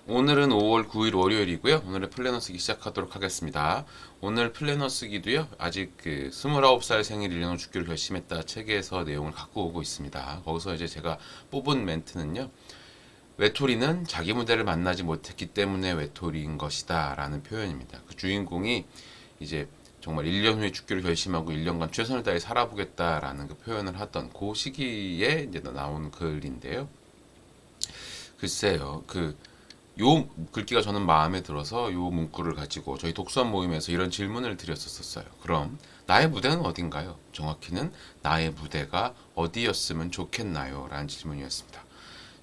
오늘은 5월 9일 월요일이고요. 오늘의 플래너 쓰기 시작하도록 하겠습니다. 오늘 플래너 쓰기도요. 아직 29살 생일 1년 후 죽기로 결심했다 책에서 내용을 갖고 오고 있습니다. 거기서 이제 제가 뽑은 멘트는요. 외톨이는 자기 무대를 만나지 못했기 때문에 외톨이인 것이다 라는 표현입니다. 그 주인공이 이제 정말 1년 후에 죽기로 결심하고 1년간 최선을 다해 살아보겠다라는 그 표현을 하던 그 시기에 이제 나온 글인데요. 글쎄요. 요 글귀가 저는 마음에 들어서 요 문구를 가지고 저희 독서한 모임에서 이런 질문을 드렸었어요. 그럼 나의 무대는 어딘가요? 정확히는 나의 무대가 어디였으면 좋겠나요? 라는 질문이었습니다.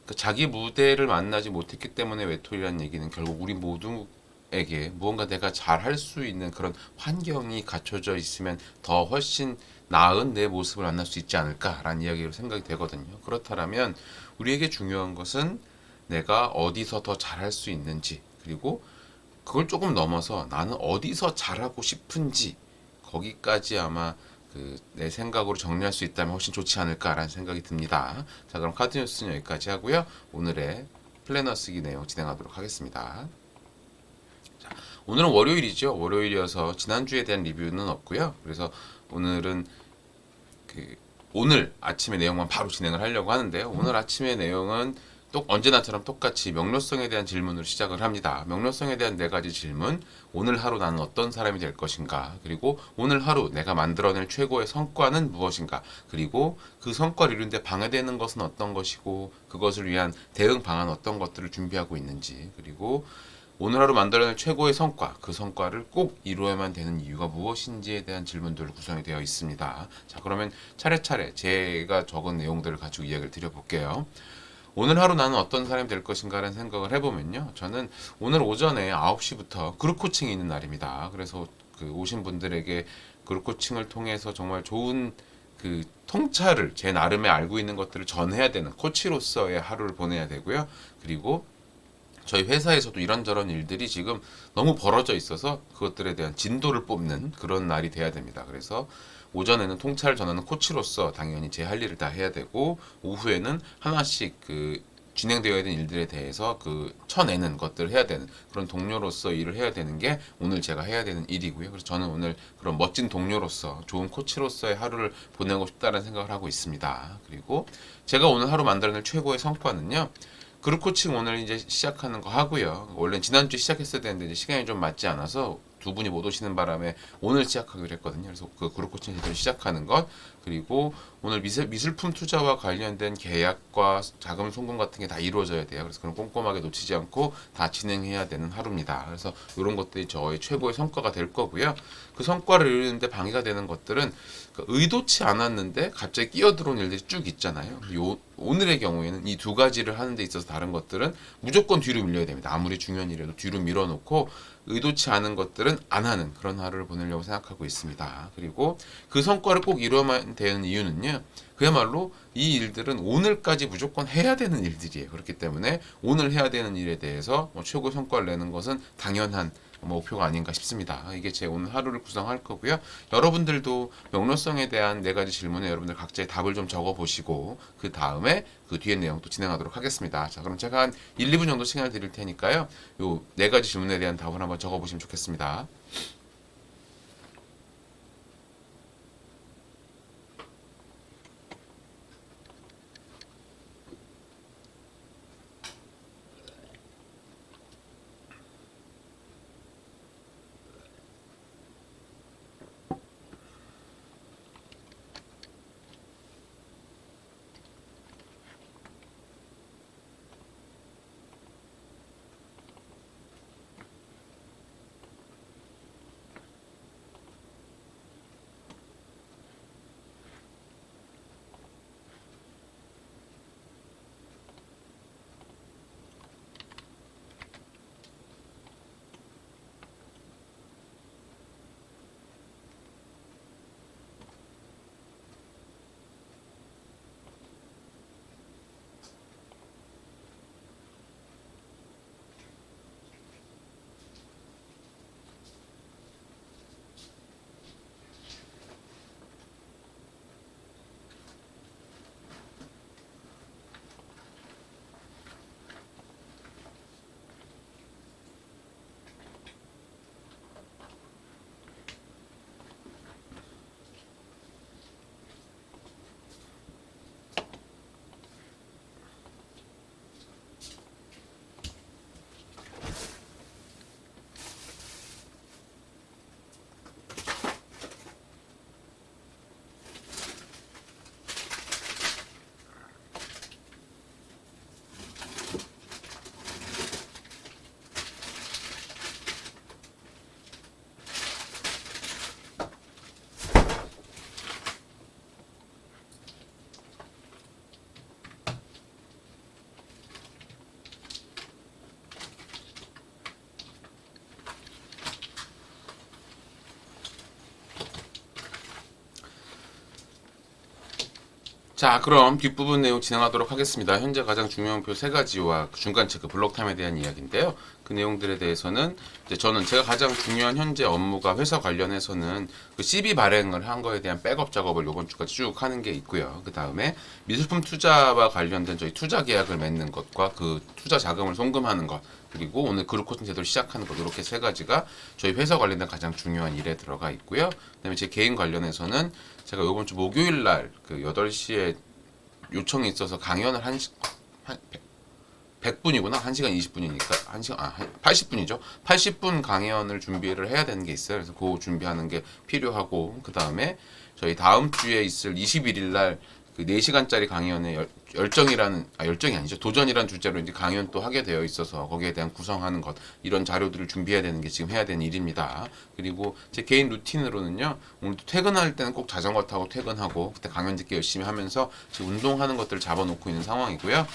그러니까 자기 무대를 만나지 못했기 때문에 외톨이라는 얘기는 결국 우리 모두에게 무언가 내가 잘 할 수 있는 그런 환경이 갖춰져 있으면 더 훨씬 나은 내 모습을 만날 수 있지 않을까라는 이야기로 생각이 되거든요. 그렇다면 우리에게 중요한 것은 내가 어디서 더 잘할 수 있는지, 그리고 그걸 조금 넘어서 나는 어디서 잘하고 싶은지, 거기까지 아마 내 생각으로 정리할 수 있다면 훨씬 좋지 않을까라는 생각이 듭니다. 자, 그럼 카드 뉴스는 여기까지 하고요. 오늘의 플래너 쓰기 내용 진행하도록 하겠습니다. 자, 오늘은 월요일이죠. 월요일이어서 지난주에 대한 리뷰는 없고요. 그래서 오늘은 오늘 아침의 내용만 바로 진행을 하려고 하는데요. 오늘 아침의 내용은 또 언제나처럼 똑같이 명료성에 대한 질문으로 시작을 합니다. 명료성에 대한 네 가지 질문. 오늘 하루 나는 어떤 사람이 될 것인가? 그리고 오늘 하루 내가 만들어낼 최고의 성과는 무엇인가? 그리고 그 성과를 이루는데 방해되는 것은 어떤 것이고 그것을 위한 대응 방안 어떤 것들을 준비하고 있는지, 그리고 오늘 하루 만들어낼 최고의 성과, 그 성과를 꼭 이루어야만 되는 이유가 무엇인지에 대한 질문들로 구성이 되어 있습니다. 자, 그러면 차례차례 제가 적은 내용들을 가지고 이야기를 드려볼게요. 오늘 하루 나는 어떤 사람이 될 것인가라는 생각을 해보면요. 저는 오늘 오전에 9시부터 그룹 코칭이 있는 날입니다. 그래서 오신 분들에게 그룹 코칭을 통해서 정말 좋은 통찰을 제 나름의 알고 있는 것들을 전해야 되는 코치로서의 하루를 보내야 되고요. 그리고 저희 회사에서도 이런저런 일들이 지금 너무 벌어져 있어서 그것들에 대한 진도를 뽑는 그런 날이 돼야 됩니다. 그래서 오전에는 통찰을 전하는 코치로서 당연히 제 할 일을 다 해야 되고, 오후에는 하나씩 진행되어야 되는 일들에 대해서 쳐내는 것들을 해야 되는 그런 동료로서 일을 해야 되는 게 오늘 제가 해야 되는 일이고요. 그래서 저는 오늘 그런 멋진 동료로서 좋은 코치로서의 하루를 보내고 싶다는 생각을 하고 있습니다. 그리고 제가 오늘 하루 만들어낼 최고의 성과는요. 그룹 코칭 오늘 이제 시작하는 거 하고요. 원래 지난주에 시작했어야 되는데 이제 시간이 좀 맞지 않아서 두 분이 못 오시는 바람에 오늘 시작하기로 했거든요. 그래서 그룹 코칭 제대로 시작하는 것, 그리고 오늘 미술품 투자와 관련된 계약과 자금 송금 같은 게 다 이루어져야 돼요. 그래서 그런 꼼꼼하게 놓치지 않고 다 진행해야 되는 하루입니다. 그래서 이런 것들이 저의 최고의 성과가 될 거고요. 그 성과를 이루는데 방해가 되는 것들은 의도치 않았는데 갑자기 끼어들어온 일들이 쭉 있잖아요. 오늘의 경우에는 이 두 가지를 하는 데 있어서 다른 것들은 무조건 뒤로 밀려야 됩니다. 아무리 중요한 일이라도 뒤로 밀어놓고 의도치 않은 것들은 안 하는 그런 하루를 보내려고 생각하고 있습니다. 그리고 그 성과를 꼭 이루어야만 되는 이유는요. 그야말로 이 일들은 오늘까지 무조건 해야 되는 일들이에요. 그렇기 때문에 오늘 해야 되는 일에 대해서 최고의 성과를 내는 것은 당연한 목표가 아닌가 싶습니다. 이게 제 오늘 하루를 구성할 거고요. 여러분들도 명료성에 대한 네 가지 질문에 여러분들 각자의 답을 좀 적어 보시고 그 다음에 그 뒤에 내용 또 진행하도록 하겠습니다. 자, 그럼 제가 한 1, 2분 정도 시간을 드릴 테니까요. 요 네 가지 질문에 대한 답을 한번 적어 보시면 좋겠습니다. 자, 그럼 뒷부분 내용 진행하도록 하겠습니다. 현재 가장 중요한 목표 세 가지와 중간 체크 블록타임에 대한 이야기인데요. 그 내용들에 대해서는 이제 저는 제가 가장 중요한 현재 업무가 회사 관련해서는 그 CB 발행을 한 거에 대한 백업 작업을 이번 주까지 쭉 하는 게 있고요. 그 다음에 미술품 투자와 관련된 저희 투자 계약을 맺는 것과 그 투자 자금을 송금하는 것, 그리고 오늘 그룹 코칭 제도를 시작하는 것, 이렇게 세 가지가 저희 회사 관련된 가장 중요한 일에 들어가 있고요. 그다음에 제 개인 관련해서는 제가 이번 주 목요일 날 그 8시에 요청이 있어서 강연을 한 100분이구나. 1시간 20분이니까 80분이죠. 80분 강연을 준비를 해야 되는 게 있어요. 그래서 그거 준비하는 게 필요하고, 그다음에 저희 다음 주에 있을 21일 날 그 4시간짜리 강연에 열정이 아니죠. 도전이란 주제로 이제 강연 또 하게 되어 있어서 거기에 대한 구성하는 것, 이런 자료들을 준비해야 되는 게 지금 해야 되는 일입니다. 그리고 제 개인 루틴으로는요, 오늘도 퇴근할 때는 꼭 자전거 타고 퇴근하고, 그때 강연 듣기 열심히 하면서 지금 운동하는 것들을 잡아놓고 있는 상황이고요.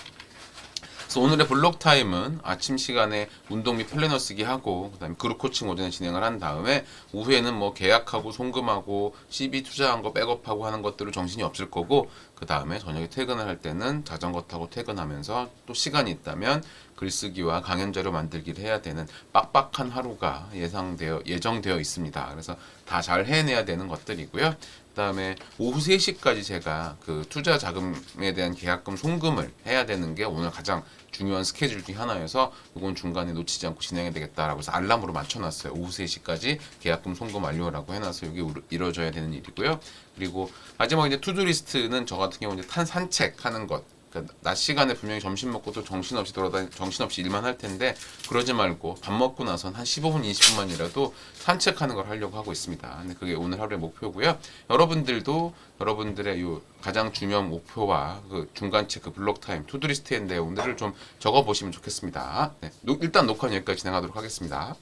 그래서 오늘의 블록 타임은 아침 시간에 운동 및 플래너 쓰기 하고, 그다음에 그룹 코칭 오전에 진행을 한 다음에 오후에는 뭐 계약하고 송금하고 CB 투자한 거 백업하고 하는 것들을 정신이 없을 거고, 그 다음에 저녁에 퇴근을 할 때는 자전거 타고 퇴근하면서 또 시간이 있다면 글쓰기와 강연 자료 만들기를 해야 되는 빡빡한 하루가 예정되어 있습니다. 그래서 다 잘 해내야 되는 것들이고요. 그다음에 오후 3시까지 제가 그 투자 자금에 대한 계약금 송금을 해야 되는 게 오늘 가장 중요한 스케줄 중에 하나여서 이건 중간에 놓치지 않고 진행해야 되겠다라고 해서 알람으로 맞춰놨어요. 오후 3시까지 계약금 송금 완료라고 해놔서 이게 이루어져야 되는 일이고요. 그리고 마지막 이제 투두리스트는 저 같은 경우 이제 산책하는 것. 그러니까 낮 시간에 분명히 점심 먹고 또 정신없이 일만 할 텐데, 그러지 말고 밥 먹고 나선 한 15분 20분만이라도 산책하는 걸 하려고 하고 있습니다. 근데 그게 오늘 하루의 목표고요. 여러분들도 여러분들의 요 가장 중요한 목표와 그 중간 체크 블록 타임 투두리스트의 내용들을 좀 적어 보시면 좋겠습니다. 네, 일단 녹화는 여기까지 진행하도록 하겠습니다.